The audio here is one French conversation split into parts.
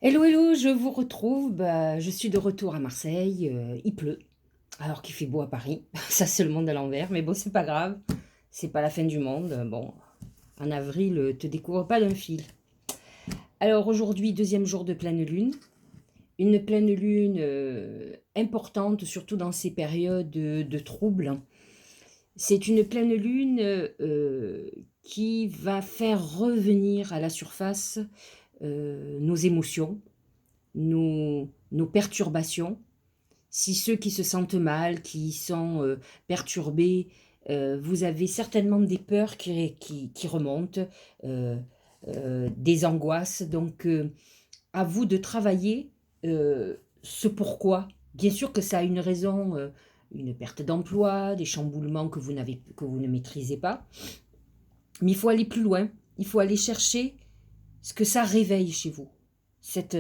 Hello, hello, je vous retrouve. Je suis de retour à Marseille. Il pleut, alors qu'il fait beau à Paris. Ça, c'est le monde à l'envers, mais bon, c'est pas grave. C'est pas la fin du monde. Bon, en avril, te découvre pas d'un fil. Alors aujourd'hui, deuxième jour de pleine lune. Une pleine lune importante, surtout dans ces périodes de troubles. C'est une pleine lune qui va faire revenir à la surface nos émotions, nos perturbations. Si ceux qui se sentent mal, qui sont perturbés, vous avez certainement des peurs qui remontent, euh, des angoisses. Donc, à vous de travailler ce pourquoi. Bien sûr que ça a une raison, une perte d'emploi, des chamboulements que vous ne maîtrisez pas. Mais il faut aller plus loin. Il faut aller chercher ce que ça réveille chez vous. Cette,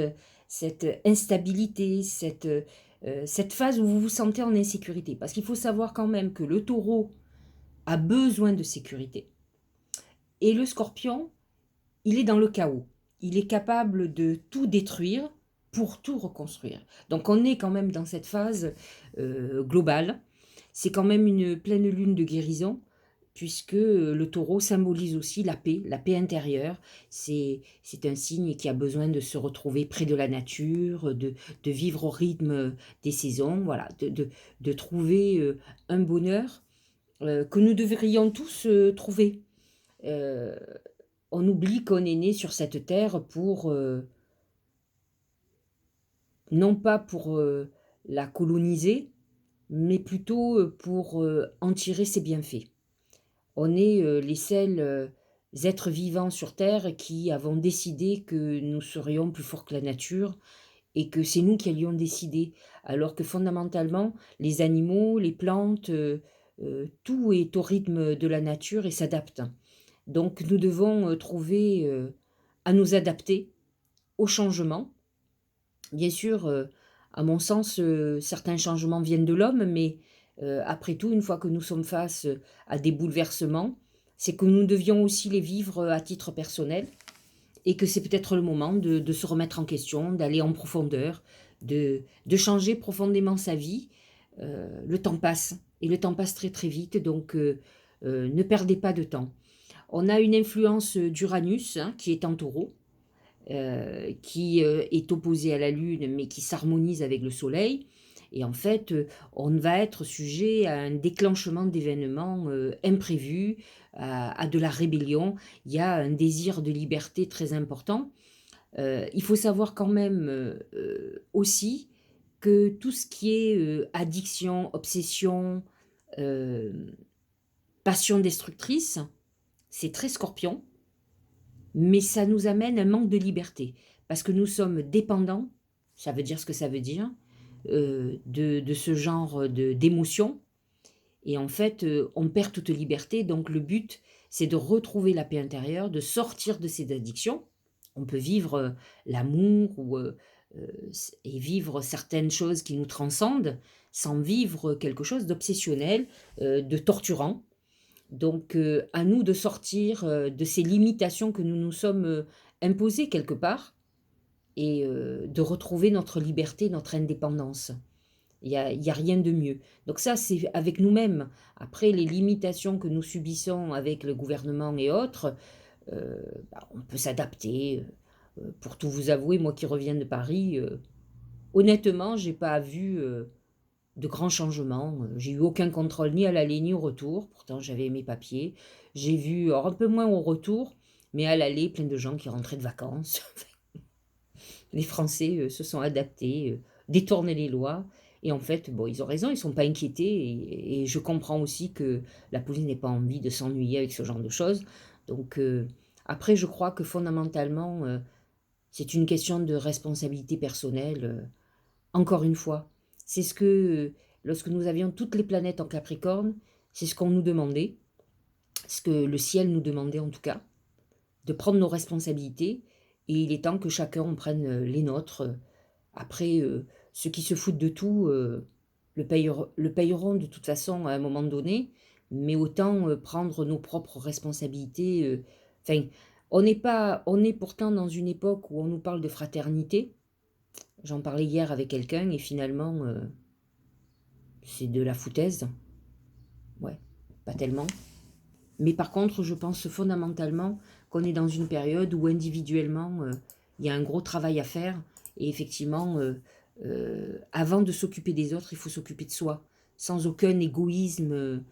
cette instabilité, cette phase où vous vous sentez en insécurité. Parce qu'il faut savoir quand même que le taureau a besoin de sécurité. Et le scorpion, il est dans le chaos. Il est capable de tout détruire pour tout reconstruire. Donc on est quand même dans cette phase globale. C'est quand même une pleine lune de guérison, puisque le taureau symbolise aussi la paix intérieure. C'est un signe qui a besoin de se retrouver près de la nature, de vivre au rythme des saisons, voilà, de trouver un bonheur que nous devrions tous trouver. Euh, on oublie qu'on est né sur cette terre pour, non pas pour la coloniser, mais plutôt pour en tirer ses bienfaits. On est les seuls êtres vivants sur Terre qui avons décidé que nous serions plus forts que la nature et que c'est nous qui allions décider. Alors que fondamentalement, les animaux, les plantes, tout est au rythme de la nature et s'adapte. Donc nous devons trouver à nous adapter au changement. Bien sûr, à mon sens, certains changements viennent de l'homme, mais après tout, une fois que nous sommes face à des bouleversements, c'est que nous devions aussi les vivre à titre personnel et que c'est peut-être le moment de se remettre en question, d'aller en profondeur, de changer profondément sa vie. Le temps passe et le temps passe très très vite, donc ne perdez pas de temps. On a une influence d'Uranus hein, qui est en taureau, qui est opposé à la Lune, mais qui s'harmonise avec le Soleil. Et en fait, on va être sujet à un déclenchement d'événements imprévus, à de la rébellion. Il y a un désir de liberté très important. Il faut savoir quand même aussi que tout ce qui est addiction, obsession, euh, passion destructrice, c'est très scorpion, mais ça nous amène un manque de liberté, parce que nous sommes dépendants, ça veut dire ce que ça veut dire, de ce genre d'émotions, et en fait, on perd toute liberté, donc le but, c'est de retrouver la paix intérieure, de sortir de ces addictions. On peut vivre l'amour et vivre certaines choses qui nous transcendent, sans vivre quelque chose d'obsessionnel, de torturant. Donc, à nous de sortir de ces limitations que nous nous sommes imposées quelque part et de retrouver notre liberté, notre indépendance. Il y a rien de mieux. Donc ça, c'est avec nous-mêmes. Après, les limitations que nous subissons avec le gouvernement et autres, euh, on peut s'adapter. Pour tout vous avouer, moi qui reviens de Paris, honnêtement, j'ai pas vu de grands changements. J'ai eu aucun contrôle ni à l'aller ni au retour. Pourtant, j'avais mes papiers. J'ai vu, alors un peu moins au retour, mais à l'aller, plein de gens qui rentraient de vacances. Les Français se sont adaptés, détourné les lois. Et en fait, bon, ils ont raison, ils ne sont pas inquiétés. Et je comprends aussi que la police n'ait pas envie de s'ennuyer avec ce genre de choses. Donc, après, je crois que fondamentalement, c'est une question de responsabilité personnelle. Encore une fois, c'est ce que, lorsque nous avions toutes les planètes en Capricorne, c'est ce qu'on nous demandait, ce que le ciel nous demandait en tout cas, de prendre nos responsabilités. Et il est temps que chacun en prenne les nôtres. Après, ceux qui se foutent de tout le payeront de toute façon à un moment donné, mais autant prendre nos propres responsabilités. Enfin, On est pourtant dans une époque où on nous parle de fraternité. J'en parlais hier avec quelqu'un et finalement, c'est de la foutaise. Ouais, pas tellement. Mais par contre, je pense fondamentalement qu'on est dans une période où individuellement, il y a un gros travail à faire et effectivement, avant de s'occuper des autres, il faut s'occuper de soi, sans aucun égoïsme,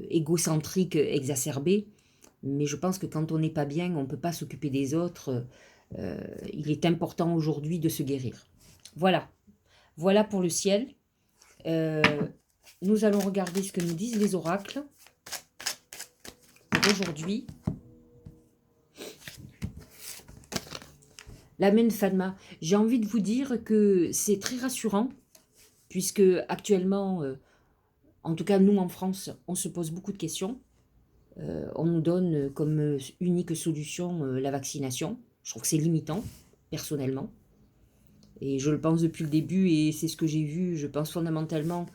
égocentrique exacerbé. Mais je pense que quand on n'est pas bien, on ne peut pas s'occuper des autres. Il est important aujourd'hui de se guérir. Voilà, voilà pour le ciel. Euh, Nous allons regarder ce que nous disent les oracles pour aujourd'hui. La Mène Fadma, j'ai envie de vous dire que c'est très rassurant, puisque actuellement, en tout cas nous en France, on se pose beaucoup de questions. On nous donne comme unique solution la vaccination. Je trouve que c'est limitant, personnellement. Et je le pense depuis le début, et c'est ce que j'ai vu. Je pense fondamentalement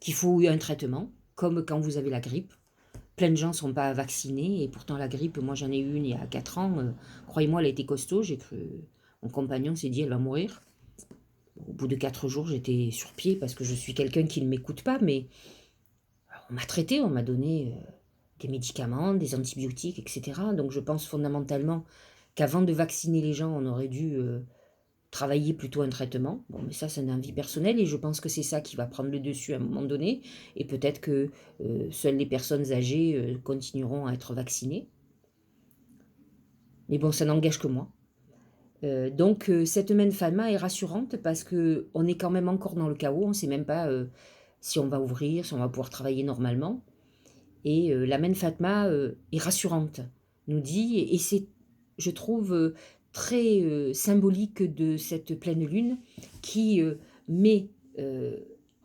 qu'il faut un traitement, comme quand vous avez la grippe. Plein de gens ne sont pas vaccinés, et pourtant la grippe, moi j'en ai eu une il y a 4 ans. Croyez-moi, elle a été costaud. J'ai cru, mon compagnon s'est dit, elle va mourir. Au bout de 4 jours, j'étais sur pied parce que je suis quelqu'un qui ne m'écoute pas, mais on m'a traité, on m'a donné des médicaments, des antibiotiques, etc. Donc je pense fondamentalement qu'avant de vacciner les gens, on aurait dû travailler plutôt un traitement. Bon, mais ça, c'est un avis personnel et je pense que c'est ça qui va prendre le dessus à un moment donné. Et peut-être que seules les personnes âgées continueront à être vaccinées. Mais bon, ça n'engage que moi. Donc cette Mène Fadma est rassurante parce qu'on est quand même encore dans le chaos. On ne sait même pas si on va ouvrir, si on va pouvoir travailler normalement. Et la Mène Fadma est rassurante, nous dit, et c'est, je trouve, très symbolique de cette pleine lune qui met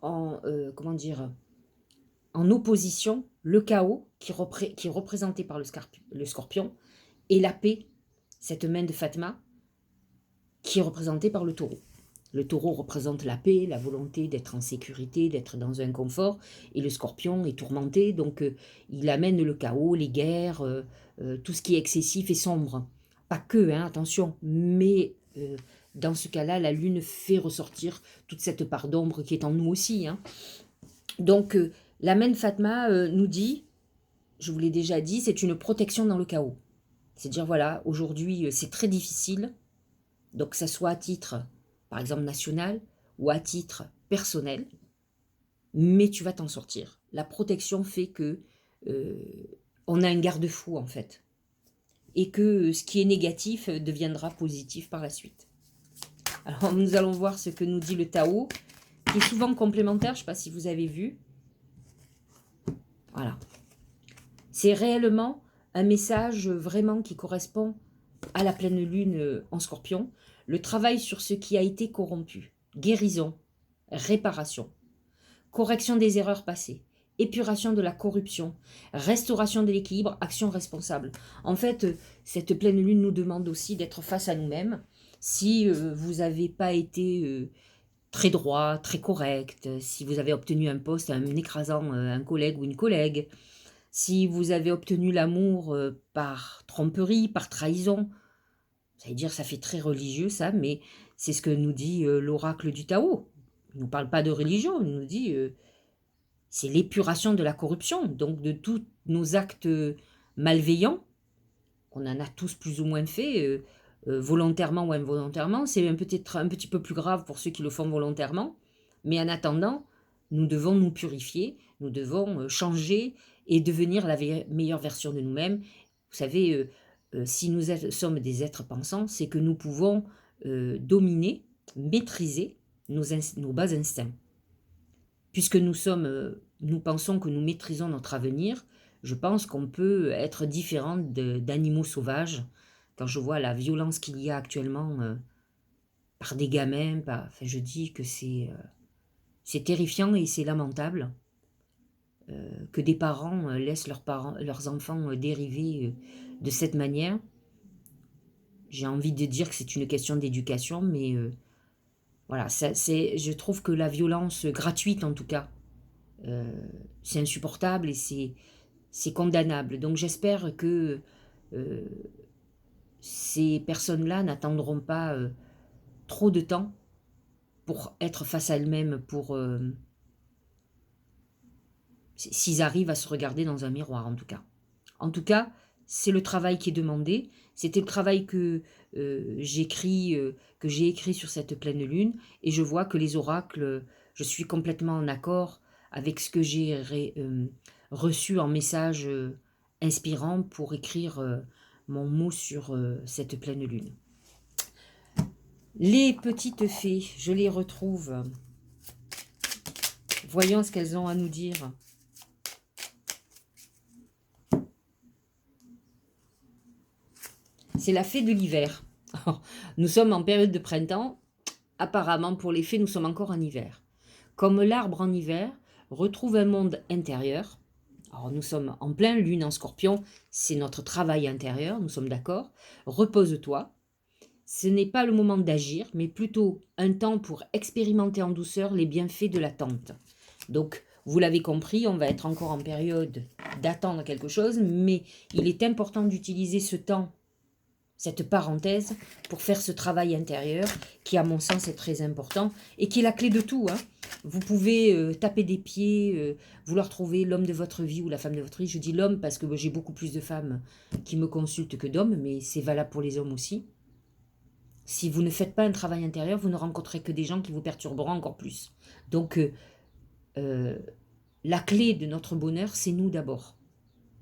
comment dire, en opposition le chaos qui est représenté par le scorpion et la paix, cette main de Fatma, qui est représentée par le taureau. Le taureau représente la paix, la volonté d'être en sécurité, d'être dans un confort, et le scorpion est tourmenté, donc il amène le chaos, les guerres, tout ce qui est excessif et sombre. Pas que, hein, attention, mais dans ce cas-là, la lune fait ressortir toute cette part d'ombre qui est en nous aussi. Hein. Donc, la Mène Fatma nous dit, je vous l'ai déjà dit, c'est une protection dans le chaos. C'est-à-dire, voilà, aujourd'hui, c'est très difficile, donc que ça soit à titre, par exemple, national ou à titre personnel, mais tu vas t'en sortir. La protection fait que on a un garde-fou, en fait, et que ce qui est négatif deviendra positif par la suite. Alors, nous allons voir ce que nous dit le Tao, qui est souvent complémentaire, je ne sais pas si vous avez vu. Voilà. C'est réellement un message vraiment qui correspond à la pleine lune en Scorpion. Le travail sur ce qui a été corrompu. Guérison, réparation, correction des erreurs passées, épuration de la corruption, restauration de l'équilibre, action responsable. En fait, cette pleine lune nous demande aussi d'être face à nous-mêmes. Si vous n'avez pas été très droit, très correct, si vous avez obtenu un poste en écrasant un collègue ou une collègue, si vous avez obtenu l'amour par tromperie, par trahison, ça veut dire ça fait très religieux ça, mais c'est ce que nous dit l'oracle du Tao. Il ne nous parle pas de religion, il nous dit c'est l'épuration de la corruption, donc de tous nos actes malveillants. On en a tous plus ou moins fait, volontairement ou involontairement. C'est peut-être un petit peu plus grave pour ceux qui le font volontairement, mais en attendant, nous devons nous purifier, nous devons changer et devenir la meilleure version de nous-mêmes. Vous savez, si nous sommes des êtres pensants, c'est que nous pouvons dominer, maîtriser nos bas instincts. Puisque nous pensons que nous maîtrisons notre avenir, je pense qu'on peut être différent d'animaux sauvages. Quand je vois la violence qu'il y a actuellement par des gamins, enfin, je dis que c'est terrifiant et c'est lamentable que des parents laissent leurs enfants dériver de cette manière. J'ai envie de dire que c'est une question d'éducation, mais voilà, je trouve que la violence gratuite, en tout cas, c'est insupportable et c'est condamnable. Donc j'espère que ces personnes-là n'attendront pas trop de temps pour être face à elles-mêmes, pour s'ils arrivent à se regarder dans un miroir en tout cas. En tout cas, c'est le travail qui est demandé. C'était le travail que j'ai écrit sur cette pleine lune, et je vois que les oracles, je suis complètement en accord avec ce que j'ai reçu en message inspirant pour écrire mon mot sur cette pleine lune. Les petites fées, je les retrouve. Voyons ce qu'elles ont à nous dire. C'est la fée de l'hiver. Nous sommes en période de printemps. Apparemment, pour les fées, nous sommes encore en hiver. Comme l'arbre en hiver, retrouve un monde intérieur. Alors, nous sommes en plein lune en scorpion. C'est notre travail intérieur, nous sommes d'accord. Repose-toi. Ce n'est pas le moment d'agir, mais plutôt un temps pour expérimenter en douceur les bienfaits de l'attente. Donc, vous l'avez compris, on va être encore en période d'attendre quelque chose, mais il est important d'utiliser ce temps, cette parenthèse, pour faire ce travail intérieur qui, à mon sens, est très important et qui est la clé de tout. Vous pouvez taper des pieds, vouloir trouver l'homme de votre vie ou la femme de votre vie. Je dis l'homme parce que j'ai beaucoup plus de femmes qui me consultent que d'hommes, mais c'est valable pour les hommes aussi. Si vous ne faites pas un travail intérieur, vous ne rencontrez que des gens qui vous perturberont encore plus. Donc, la clé de notre bonheur, c'est nous d'abord.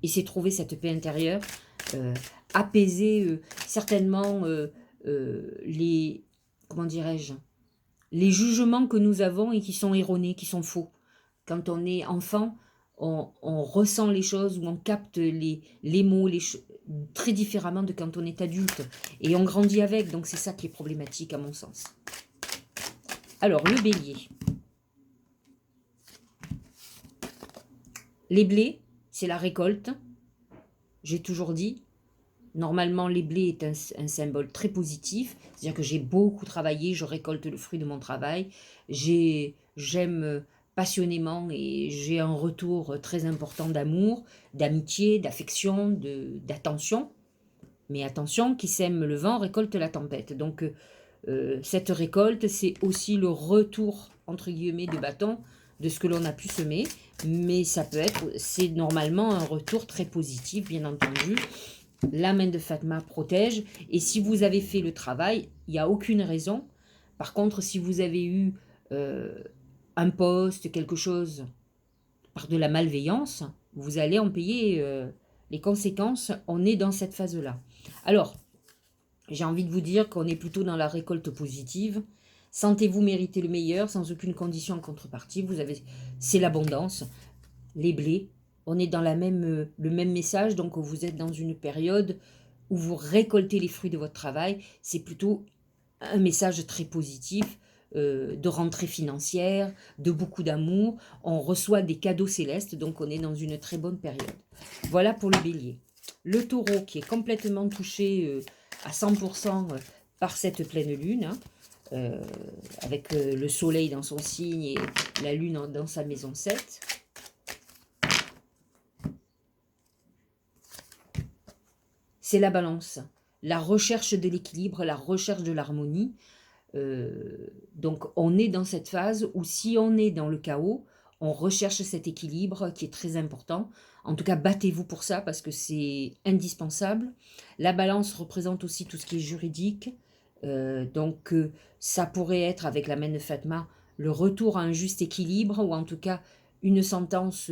Et c'est trouver cette paix intérieure, apaiser certainement les, comment dirais-je, les jugements que nous avons et qui sont erronés, qui sont faux. Quand on est enfant, on ressent les choses ou on capte les mots très différemment de quand on est adulte. Et on grandit avec, donc c'est ça qui est problématique à mon sens. Alors, le bélier. Les blés, c'est la récolte. J'ai toujours dit, normalement, les blés est un symbole très positif. C'est-à-dire que j'ai beaucoup travaillé, je récolte le fruit de mon travail. J'aime passionnément et j'ai un retour très important d'amour, d'amitié, d'affection, d'attention. Mais attention, qui sème le vent récolte la tempête. Donc, cette récolte, c'est aussi le retour, entre guillemets, de bâton de ce que l'on a pu semer. Mais ça peut être, c'est normalement un retour très positif, bien entendu. La main de Fatma protège. Et si vous avez fait le travail, il n'y a aucune raison. Par contre, si vous avez eu un poste, quelque chose, par de la malveillance, vous allez en payer les conséquences. On est dans cette phase-là. Alors, j'ai envie de vous dire qu'on est plutôt dans la récolte positive. Sentez-vous mériter le meilleur sans aucune condition en contrepartie. C'est l'abondance, les blés. On est dans le même message, donc vous êtes dans une période où vous récoltez les fruits de votre travail. C'est plutôt un message très positif, de rentrée financière, de beaucoup d'amour. On reçoit des cadeaux célestes, donc on est dans une très bonne période. Voilà pour le bélier. Le taureau qui est complètement touché à 100% par cette pleine lune, avec le soleil dans son signe et la lune dans sa maison 7. C'est la balance, la recherche de l'équilibre, la recherche de l'harmonie. Donc on est dans cette phase où si on est dans le chaos, on recherche cet équilibre qui est très important. En tout cas, battez-vous pour ça parce que c'est indispensable. La balance représente aussi tout ce qui est juridique. Donc ça pourrait être, avec la main de Fatma, le retour à un juste équilibre, ou en tout cas une sentence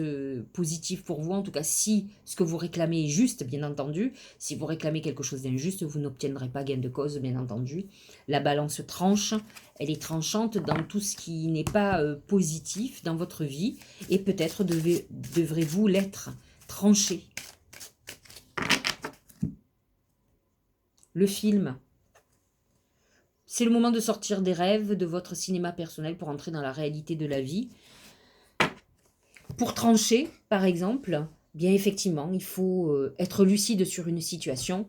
positive pour vous. En tout cas, si ce que vous réclamez est juste, bien entendu. Si vous réclamez quelque chose d'injuste, vous n'obtiendrez pas gain de cause, bien entendu. La balance tranche, elle est tranchante dans tout ce qui n'est pas positif dans votre vie, et peut-être devrez-vous l'être, tranché. Le film. C'est le moment de sortir des rêves, de votre cinéma personnel pour entrer dans la réalité de la vie. Pour trancher, par exemple, bien effectivement, il faut être lucide sur une situation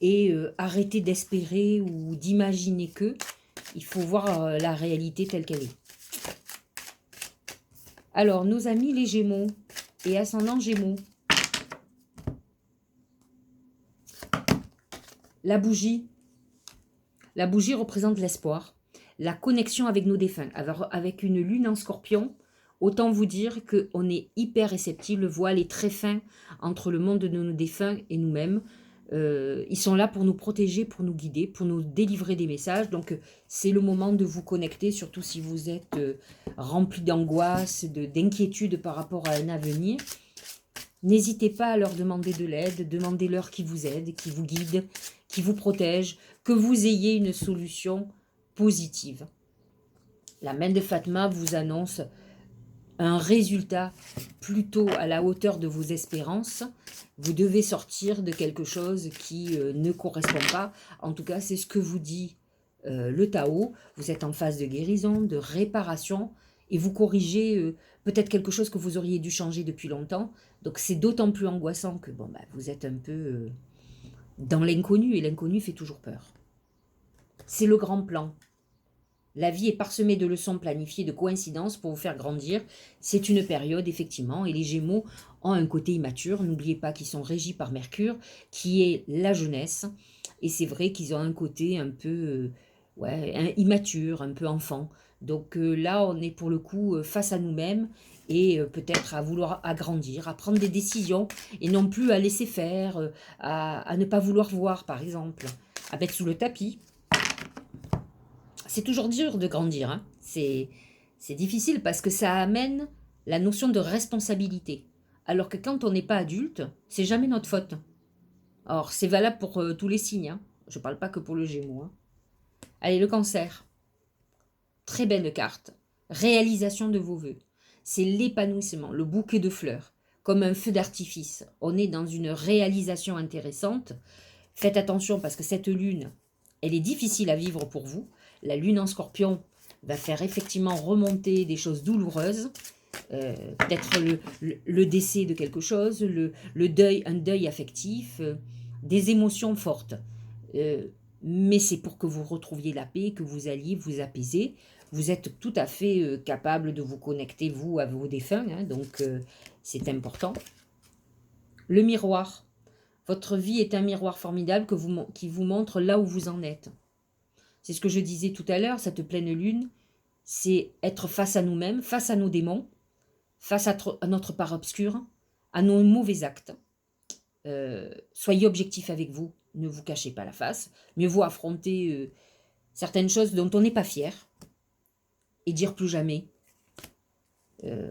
et arrêter d'espérer ou d'imaginer que. Il faut voir la réalité telle qu'elle est. Alors, nos amis les Gémeaux et ascendant Gémeaux. La bougie, la bougie représente l'espoir, la connexion avec nos défunts. Alors, avec une lune en scorpion, autant vous dire qu'on est hyper réceptif, le voile est très fin entre le monde de nos défunts et nous-mêmes. Ils sont là pour nous protéger, pour nous guider, pour nous délivrer des messages. Donc, c'est le moment de vous connecter, surtout si vous êtes rempli d'angoisse, d'inquiétude par rapport à un avenir. N'hésitez pas à leur demander de l'aide, demandez-leur qui vous aide, qui vous guide, qui vous protège, que vous ayez une solution positive. La main de Fatma vous annonce un résultat plutôt à la hauteur de vos espérances. Vous devez sortir de quelque chose qui ne correspond pas. En tout cas, c'est ce que vous dit le Tao. Vous êtes en phase de guérison, de réparation, et vous corrigez peut-être quelque chose que vous auriez dû changer depuis longtemps. Donc c'est d'autant plus angoissant que bon, bah, vous êtes un peu dans l'inconnu, et l'inconnu fait toujours peur. C'est le grand plan. La vie est parsemée de leçons planifiées, de coïncidences pour vous faire grandir. C'est une période, effectivement, et les Gémeaux ont un côté immature. N'oubliez pas qu'ils sont régis par Mercure, qui est la jeunesse. Et c'est vrai qu'ils ont un côté un peu immature, un peu enfant. Donc là, on est pour le coup face à nous-mêmes et peut-être à vouloir agrandir, à prendre des décisions et non plus à laisser faire, à ne pas vouloir voir, par exemple, à mettre sous le tapis. C'est toujours dur de grandir, hein. C'est difficile parce que ça amène la notion de responsabilité. Alors que quand on n'est pas adulte, c'est jamais notre faute. Or, c'est valable pour tous les signes, hein. Je ne parle pas que pour le Gémeaux, hein. Allez, le Cancer. Très belle carte. Réalisation de vos vœux. C'est l'épanouissement, le bouquet de fleurs, comme un feu d'artifice. On est dans une réalisation intéressante. Faites attention parce que cette lune, elle est difficile à vivre pour vous. La lune en Scorpion va faire effectivement remonter des choses douloureuses, peut-être le décès de quelque chose, le deuil, un deuil affectif, des émotions fortes. Mais c'est pour que vous retrouviez la paix, que vous alliez vous apaiser. Vous êtes tout à fait capable de vous connecter, vous, à vos défunts, hein, donc c'est important. Le miroir. Votre vie est un miroir formidable qui vous montre là où vous en êtes. C'est ce que je disais tout à l'heure, cette pleine lune, c'est être face à nous-mêmes, face à nos démons, face à notre part obscure, à nos mauvais actes. Soyez objectif avec vous, ne vous cachez pas la face. Mieux vaut affronter certaines choses dont on n'est pas fier et dire plus jamais.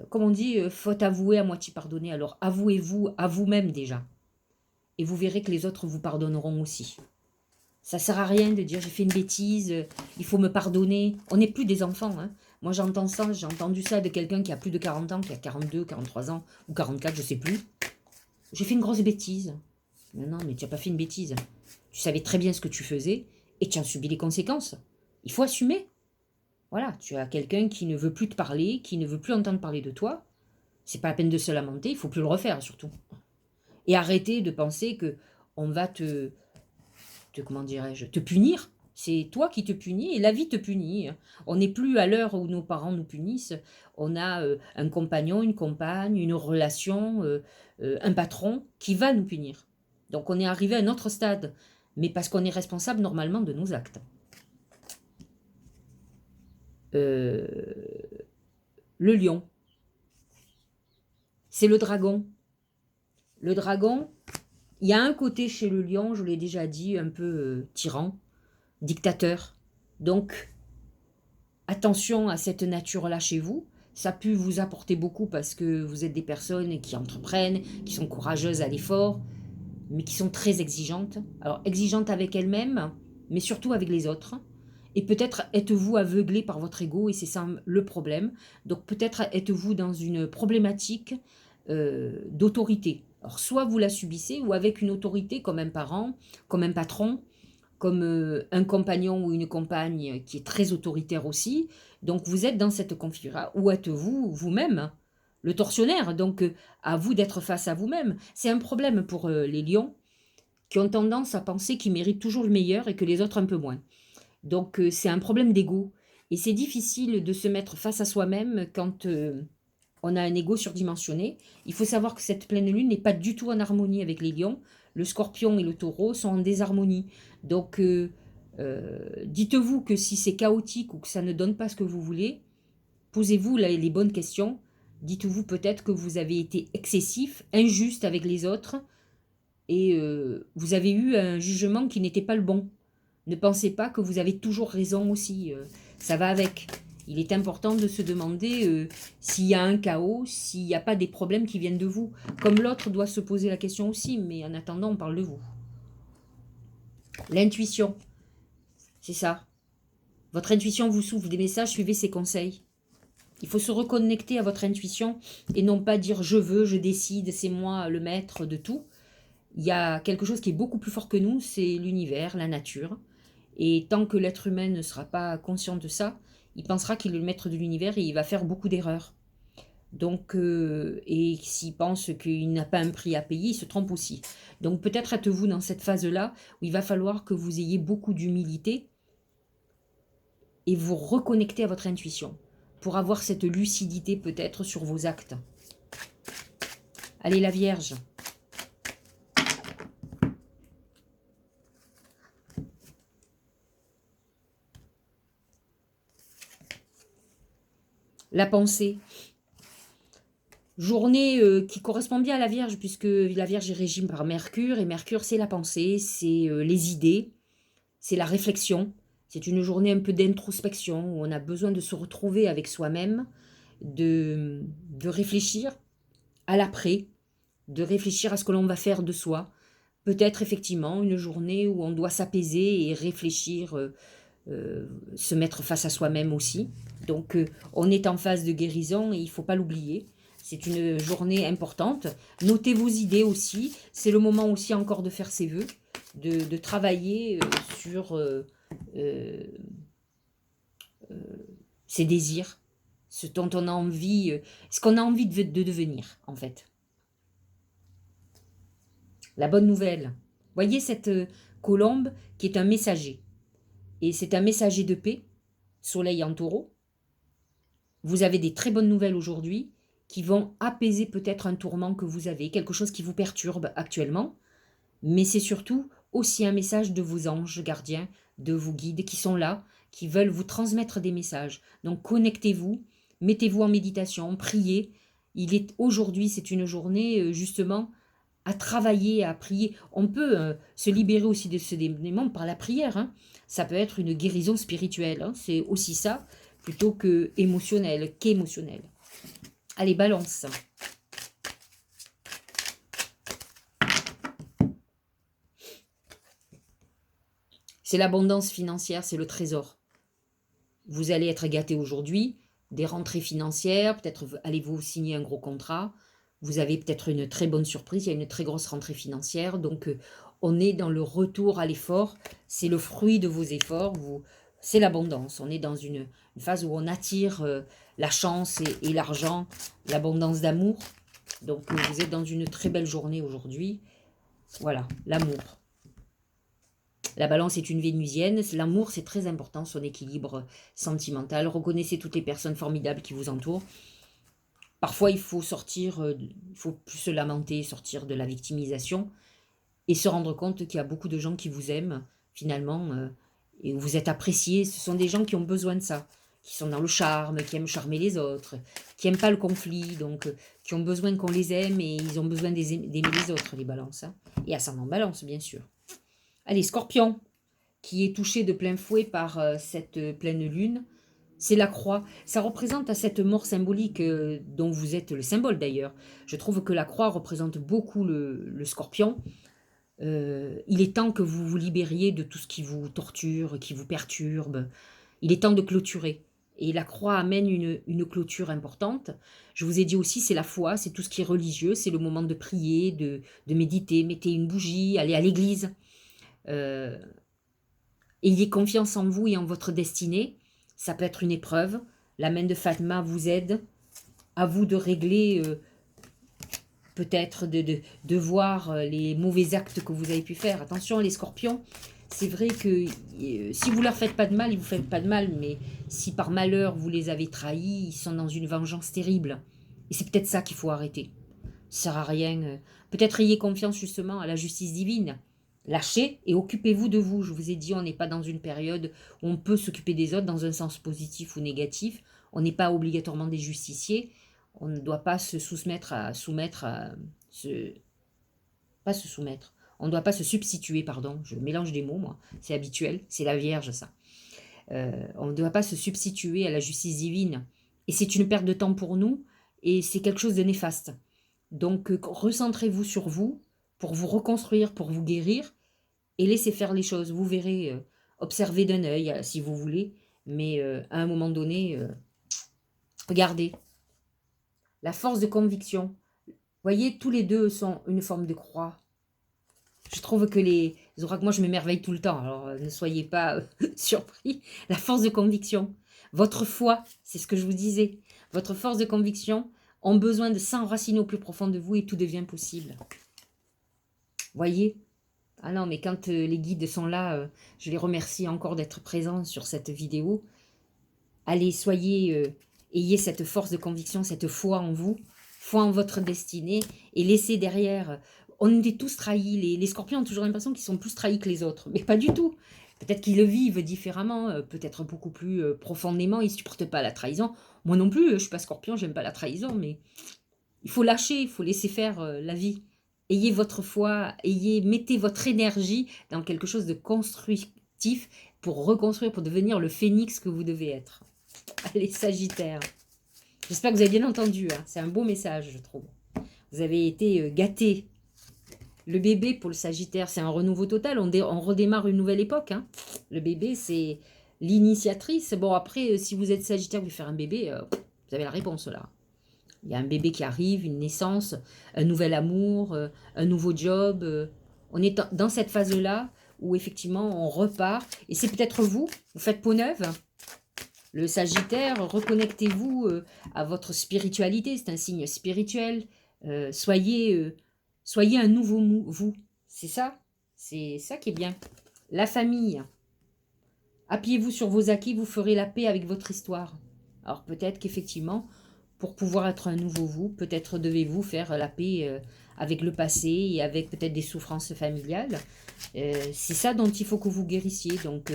Comme on dit, faute avouée à moitié pardonnée. Alors avouez-vous à vous-même déjà. Et vous verrez que les autres vous pardonneront aussi. Ça ne sert à rien de dire j'ai fait une bêtise, il faut me pardonner. On n'est plus des enfants, hein. Moi j'entends ça, j'ai entendu ça de quelqu'un qui a plus de 40 ans, qui a 42, 43 ans, ou 44, je ne sais plus. J'ai fait une grosse bêtise. Non, mais tu n'as pas fait une bêtise. Tu savais très bien ce que tu faisais et tu as subi les conséquences. Il faut assumer. Voilà, tu as quelqu'un qui ne veut plus te parler, qui ne veut plus entendre parler de toi. C'est pas la peine de se lamenter, il faut plus le refaire surtout. Et arrêter de penser que on va comment dirais-je, te punir. C'est toi qui te punis et la vie te punit. On n'est plus à l'heure où nos parents nous punissent. On a un compagnon, une compagne, une relation, un patron qui va nous punir. Donc on est arrivé à un autre stade, mais parce qu'on est responsable normalement de nos actes. Le lion. C'est le dragon. Le dragon, il y a un côté chez le lion, je l'ai déjà dit, un peu tyran, dictateur. Donc, attention à cette nature-là chez vous. Ça a pu vous apporter beaucoup parce que vous êtes des personnes qui entreprennent, qui sont courageuses à l'effort, mais qui sont très exigeantes. Alors, exigeantes avec elles-mêmes, mais surtout avec les autres. Et peut-être êtes-vous aveuglé par votre ego, et c'est ça le problème. Donc, peut-être êtes-vous dans une problématique d'autorité. Alors, soit vous la subissez, ou avec une autorité comme un parent, comme un patron, comme un compagnon ou une compagne qui est très autoritaire aussi. Donc, vous êtes dans cette configuration. Ou êtes-vous vous-même le tortionnaire? Donc, à vous d'être face à vous-même. C'est un problème pour les lions qui ont tendance à penser qu'ils méritent toujours le meilleur et que les autres un peu moins. Donc, c'est un problème d'ego. Et c'est difficile de se mettre face à soi-même quand on a un ego surdimensionné. Il faut savoir que cette pleine lune n'est pas du tout en harmonie avec les lions. le scorpion et le taureau sont en désharmonie. Donc, dites-vous que si c'est chaotique ou que ça ne donne pas ce que vous voulez, posez-vous les bonnes questions. Dites-vous peut-être que vous avez été excessif, injuste avec les autres et vous avez eu un jugement qui n'était pas le bon. Ne pensez pas que vous avez toujours raison aussi. Ça va avec. Il est important de se demander s'il y a un chaos, s'il n'y a pas des problèmes qui viennent de vous. Comme l'autre doit se poser la question aussi, mais en attendant, on parle de vous. L'intuition, c'est ça. Votre intuition vous souffle des messages, suivez ses conseils. Il faut se reconnecter à votre intuition et non pas dire je veux, je décide, c'est moi le maître de tout. Il y a quelque chose qui est beaucoup plus fort que nous, c'est l'univers, la nature. Et tant que l'être humain ne sera pas conscient de ça, il pensera qu'il est le maître de l'univers et il va faire beaucoup d'erreurs. Donc, et s'il pense qu'il n'a pas un prix à payer, il se trompe aussi. Donc peut-être êtes-vous dans cette phase-là où il va falloir que vous ayez beaucoup d'humilité et vous reconnecter à votre intuition pour avoir cette lucidité peut-être sur vos actes. Allez la Vierge. La pensée. Journée qui correspond bien à la Vierge, puisque la Vierge est régie par Mercure, et Mercure c'est la pensée, c'est les idées, c'est la réflexion. C'est une journée un peu d'introspection, où on a besoin de se retrouver avec soi-même, de réfléchir à l'après, de réfléchir à ce que l'on va faire de soi. Peut-être effectivement une journée où on doit s'apaiser et réfléchir, se mettre face à soi-même aussi. Donc on est en phase de guérison et il ne faut pas l'oublier. C'est une journée importante. Notez vos idées aussi. C'est le moment aussi encore de faire ses vœux, de travailler sur ses désirs, ce dont on a envie, ce qu'on a envie de devenir en fait. La bonne nouvelle. Voyez cette colombe qui est un messager. Et c'est un messager de paix, soleil en taureau. Vous avez des très bonnes nouvelles aujourd'hui qui vont apaiser peut-être un tourment que vous avez, quelque chose qui vous perturbe actuellement. Mais c'est surtout aussi un message de vos anges gardiens, de vos guides qui sont là, qui veulent vous transmettre des messages. Donc connectez-vous, mettez-vous en méditation, priez. Aujourd'hui, c'est une journée justement à travailler, à prier. On peut se libérer aussi de ce démon par la prière. Hein. Ça peut être une guérison spirituelle. Hein. C'est aussi ça, plutôt que émotionnel, qu'émotionnel. Allez, Balance. C'est l'abondance financière, c'est le trésor. Vous allez être gâté aujourd'hui, des rentrées financières, peut-être allez-vous signer un gros contrat. Vous avez peut-être une très bonne surprise, il y a une très grosse rentrée financière. Donc, on est dans le retour à l'effort. C'est le fruit de vos efforts. C'est l'abondance. On est dans une phase où on attire la chance et l'argent, l'abondance d'amour. Donc, vous êtes dans une très belle journée aujourd'hui. Voilà, l'amour. La balance est une vénusienne. L'amour, c'est très important, son équilibre sentimental. Reconnaissez toutes les personnes formidables qui vous entourent. Parfois, il faut sortir, il faut plus se lamenter, sortir de la victimisation et se rendre compte qu'il y a beaucoup de gens qui vous aiment, finalement, et vous êtes appréciés. Ce sont des gens qui ont besoin de ça, qui sont dans le charme, qui aiment charmer les autres, qui n'aiment pas le conflit, donc qui ont besoin qu'on les aime et ils ont besoin d'aimer les autres, les balances. Hein. Et ascendant balance, bien sûr. Allez, Scorpion, qui est touché de plein fouet par cette pleine lune. C'est la croix. Ça représente à cette mort symbolique dont vous êtes le symbole d'ailleurs. Je trouve que la croix représente beaucoup le scorpion. Il est temps que vous vous libériez de tout ce qui vous torture, qui vous perturbe. Il est temps de clôturer. Et la croix amène une clôture importante. Je vous ai dit aussi, c'est la foi, c'est tout ce qui est religieux. C'est le moment de prier, de méditer. Mettez une bougie, allez à l'église. Ayez confiance en vous et en votre destinée. Ça peut être une épreuve. La main de Fatma vous aide. À vous de régler, peut-être de voir les mauvais actes que vous avez pu faire. Attention les scorpions, c'est vrai que si vous leur faites pas de mal, ils vous font pas de mal. Mais si par malheur vous les avez trahis, ils sont dans une vengeance terrible. Et c'est peut-être ça qu'il faut arrêter. Ça sert à rien. Peut-être ayez confiance justement à la justice divine. Lâchez et occupez-vous de vous. Je vous ai dit, on n'est pas dans une période où on peut s'occuper des autres dans un sens positif ou négatif. On n'est pas obligatoirement des justiciers. On ne doit pas se soumettre à se, pas se soumettre. On ne doit pas se substituer, pardon. Je mélange des mots, moi. C'est habituel. C'est la Vierge, ça. On ne doit pas se substituer à la justice divine. Et c'est une perte de temps pour nous. Et c'est quelque chose de néfaste. Donc, recentrez-vous sur vous pour vous reconstruire, pour vous guérir et laissez faire les choses. Vous verrez, observez d'un œil si vous voulez, mais à un moment donné, regardez, la force de conviction. Voyez, tous les deux sont une forme de croix. Je trouve que les oracles, moi je m'émerveille tout le temps, alors ne soyez pas surpris. La force de conviction, votre foi, c'est ce que je vous disais, votre force de conviction ont besoin de s'enraciner au plus profond de vous et tout devient possible. Voyez? Ah non, mais quand les guides sont là, je les remercie encore d'être présents sur cette vidéo. Allez, ayez cette force de conviction, cette foi en vous, foi en votre destinée, et laissez derrière. On est tous trahis, les scorpions ont toujours l'impression qu'ils sont plus trahis que les autres, mais pas du tout. Peut-être qu'ils le vivent différemment, peut-être beaucoup plus profondément, ils ne supportent pas la trahison. Moi non plus, je ne suis pas scorpion, j'aime pas la trahison, mais il faut lâcher, il faut laisser faire la vie. Ayez votre foi, mettez votre énergie dans quelque chose de constructif pour reconstruire, pour devenir le phénix que vous devez être. Allez, Sagittaire. J'espère que vous avez bien entendu. Hein. C'est un beau message, je trouve. Vous avez été gâtés. Le bébé, pour le Sagittaire, c'est un renouveau total. On redémarre une nouvelle époque. Hein. Le bébé, c'est l'initiatrice. Bon, après, si vous êtes Sagittaire, vous voulez faire un bébé, vous avez la réponse là. Il y a un bébé qui arrive, une naissance, un nouvel amour, un nouveau job. On est dans cette phase-là où effectivement on repart. Et c'est peut-être vous faites peau neuve. Le Sagittaire, reconnectez-vous à votre spiritualité. C'est un signe spirituel. Soyez un nouveau vous. C'est ça qui est bien. La famille. Appuyez-vous sur vos acquis, vous ferez la paix avec votre histoire. Alors peut-être qu'effectivement, pour pouvoir être un nouveau vous, peut-être devez-vous faire la paix avec le passé et avec peut-être des souffrances familiales. C'est ça dont il faut que vous guérissiez. Donc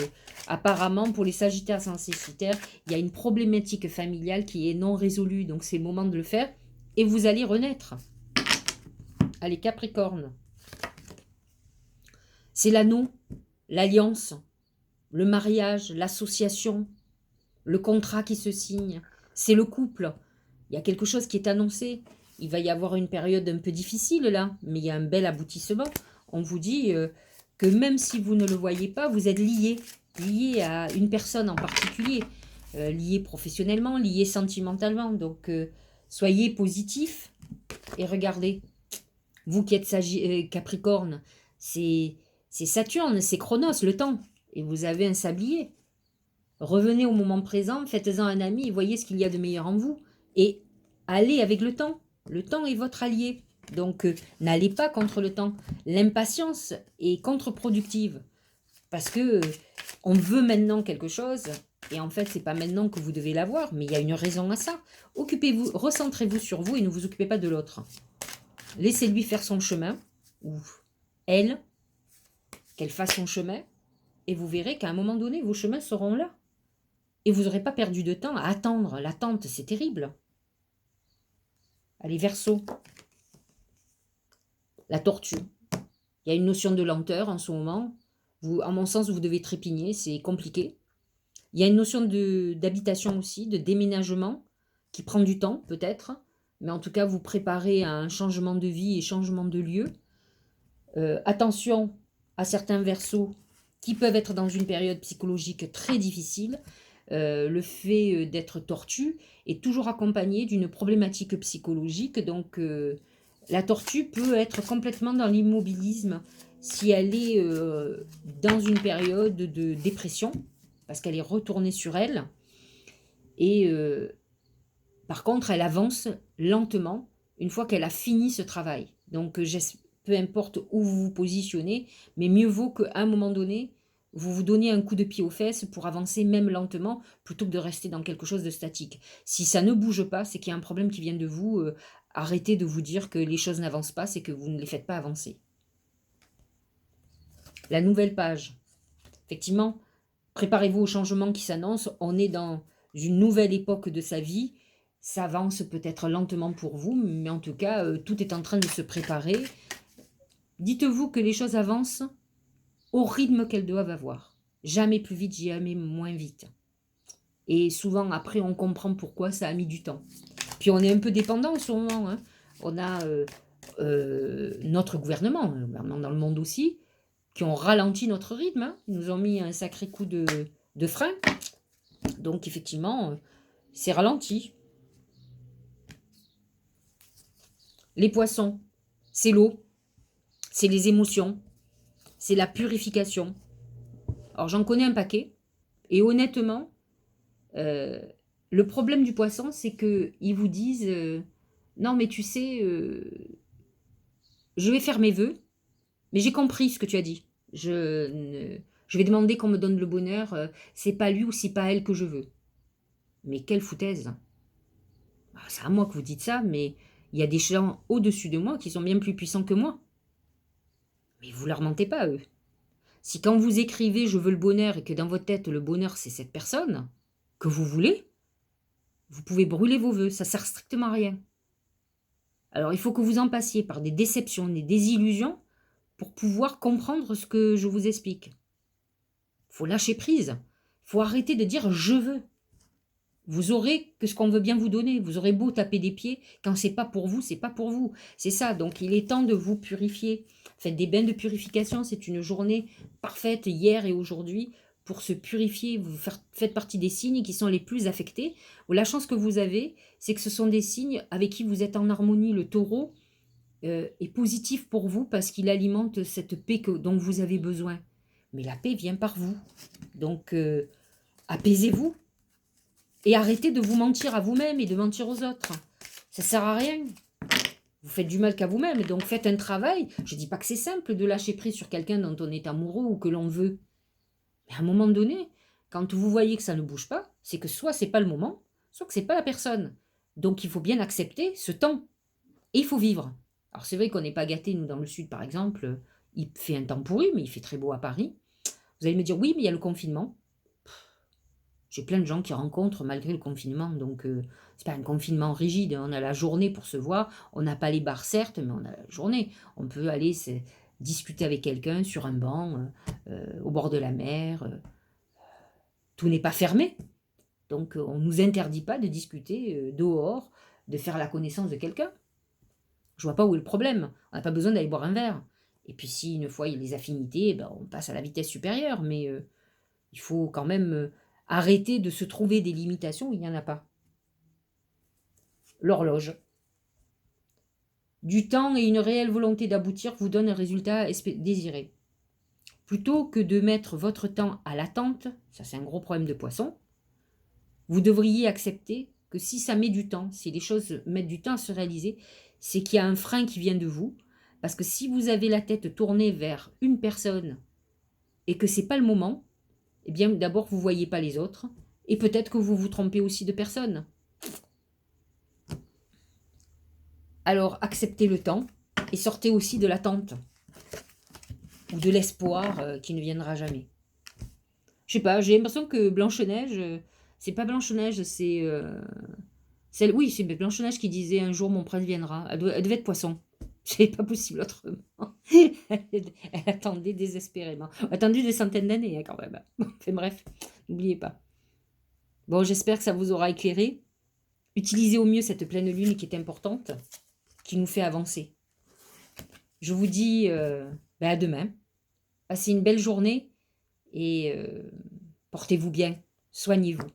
apparemment, pour les Sagittaires Sagittaires, il y a une problématique familiale qui est non résolue. Donc c'est le moment de le faire et vous allez renaître. Allez, Capricorne. C'est l'anneau, l'alliance, le mariage, l'association, le contrat qui se signe. C'est le couple. Il y a quelque chose qui est annoncé. Il va y avoir une période un peu difficile là, mais il y a un bel aboutissement. On vous dit que même si vous ne le voyez pas, vous êtes lié à une personne en particulier, lié professionnellement, lié sentimentalement. Donc, soyez positif et regardez. Vous qui êtes Capricorne, c'est Saturne, c'est Chronos, le temps. Et vous avez un sablier. Revenez au moment présent, faites-en un ami et voyez ce qu'il y a de meilleur en vous. Et allez avec le temps. Le temps est votre allié. Donc, n'allez pas contre le temps. L'impatience est contre-productive. Parce que on veut maintenant quelque chose. Et en fait, c'est pas maintenant que vous devez l'avoir. Mais il y a une raison à ça. Occupez-vous, recentrez-vous sur vous et ne vous occupez pas de l'autre. Laissez-lui faire son chemin. Ou elle, qu'elle fasse son chemin. Et vous verrez qu'à un moment donné, vos chemins seront là. Et vous n'aurez pas perdu de temps à attendre. L'attente, c'est terrible. Allez, Verseau. La tortue. Il y a une notion de lenteur en ce moment. À mon sens, vous devez trépigner, c'est compliqué. Il y a une notion d'habitation aussi, de déménagement, qui prend du temps peut-être. Mais en tout cas, vous préparez à un changement de vie et changement de lieu. Attention à certains Verseaux qui peuvent être dans une période psychologique très difficile. Le fait d'être tortue est toujours accompagné d'une problématique psychologique. Donc, la tortue peut être complètement dans l'immobilisme si elle est dans une période de dépression, parce qu'elle est retournée sur elle. Et par contre, elle avance lentement une fois qu'elle a fini ce travail. Donc, peu importe où vous vous positionnez, mais mieux vaut qu'à un moment donné, vous vous donniez un coup de pied aux fesses pour avancer même lentement, plutôt que de rester dans quelque chose de statique. Si ça ne bouge pas, c'est qu'il y a un problème qui vient de vous arrêtez de vous dire que les choses n'avancent pas, c'est que vous ne les faites pas avancer. La nouvelle page. Effectivement, préparez-vous au changement qui s'annonce. On est dans une nouvelle époque de sa vie. Ça avance peut-être lentement pour vous, mais en tout cas, tout est en train de se préparer. Dites-vous que les choses avancent au rythme qu'elles doivent avoir. Jamais plus vite, jamais moins vite. Et souvent, après, on comprend pourquoi ça a mis du temps. Puis on est un peu dépendant en ce moment. Hein. On a notre gouvernement, le gouvernement dans le monde aussi, qui ont ralenti notre rythme. Hein. Ils nous ont mis un sacré coup de frein. Donc effectivement, c'est ralenti. Les poissons, c'est l'eau, c'est les émotions, c'est la purification. Alors j'en connais un paquet. Et honnêtement, le problème du poisson, c'est qu'ils vous disent non mais tu sais, je vais faire mes vœux, mais j'ai compris ce que tu as dit. Je vais demander qu'on me donne le bonheur, c'est pas lui ou c'est pas elle que je veux. Mais quelle foutaise! Ah, c'est à moi que vous dites ça, mais il y a des gens au-dessus de moi qui sont bien plus puissants que moi. Mais vous leur mentez pas, eux. Si quand vous écrivez je veux le bonheur et que dans votre tête le bonheur c'est cette personne que vous voulez, vous pouvez brûler vos vœux, ça sert strictement à rien. Alors il faut que vous en passiez par des déceptions, des désillusions pour pouvoir comprendre ce que je vous explique. Il faut lâcher prise. Il faut arrêter de dire je veux. Vous aurez que ce qu'on veut bien vous donner. Vous aurez beau taper des pieds, quand c'est pas pour vous, c'est pas pour vous. C'est ça, donc il est temps de vous purifier. Faites des bains de purification, c'est une journée parfaite hier et aujourd'hui pour se purifier. Vous faites partie des signes qui sont les plus affectés. La chance que vous avez, c'est que ce sont des signes avec qui vous êtes en harmonie. Le taureau est positif pour vous parce qu'il alimente cette paix dont vous avez besoin. Mais la paix vient par vous. Donc apaisez-vous. Et arrêtez de vous mentir à vous-même et de mentir aux autres. Ça ne sert à rien. Vous faites du mal qu'à vous-même. Donc faites un travail. Je ne dis pas que c'est simple de lâcher prise sur quelqu'un dont on est amoureux ou que l'on veut. Mais à un moment donné, quand vous voyez que ça ne bouge pas, c'est que soit ce n'est pas le moment, soit que ce n'est pas la personne. Donc il faut bien accepter ce temps. Et il faut vivre. Alors c'est vrai qu'on n'est pas gâtés, nous, dans le sud, par exemple. Il fait un temps pourri, mais il fait très beau à Paris. Vous allez me dire, oui, mais il y a le confinement. J'ai plein de gens qui rencontrent malgré le confinement, donc c'est pas un confinement rigide. On a la journée pour se voir, on n'a pas les bars certes, mais on a la journée. On peut aller discuter avec quelqu'un sur un banc, au bord de la mer. Tout n'est pas fermé, donc on ne nous interdit pas de discuter dehors, de faire la connaissance de quelqu'un. Je vois pas où est le problème. On n'a pas besoin d'aller boire un verre. Et puis si une fois il y a des affinités, ben, on passe à la vitesse supérieure, mais il faut quand même arrêter de se trouver des limitations où il n'y en a pas. L'horloge. Du temps et une réelle volonté d'aboutir vous donnent un résultat désiré. Plutôt que de mettre votre temps à l'attente, ça c'est un gros problème de poisson, vous devriez accepter que si ça met du temps, si les choses mettent du temps à se réaliser, c'est qu'il y a un frein qui vient de vous. Parce que si vous avez la tête tournée vers une personne et que ce n'est pas le moment, eh bien d'abord vous ne voyez pas les autres et peut-être que vous vous trompez aussi de personne. Alors acceptez le temps et sortez aussi de l'attente ou de l'espoir qui ne viendra jamais. Je sais pas, j'ai l'impression que Blanche-Neige, c'est pas Blanche-Neige, c'est oui, c'est Blanche-Neige qui disait un jour mon prince viendra. Elle devait être poisson. C'est pas possible autrement. Elle attendait désespérément. Attendu des centaines d'années hein, quand même. Enfin bref, n'oubliez pas. Bon, j'espère que ça vous aura éclairé. Utilisez au mieux cette pleine lune qui est importante, qui nous fait avancer. Je vous dis à demain. Passez une belle journée et portez-vous bien. Soignez-vous.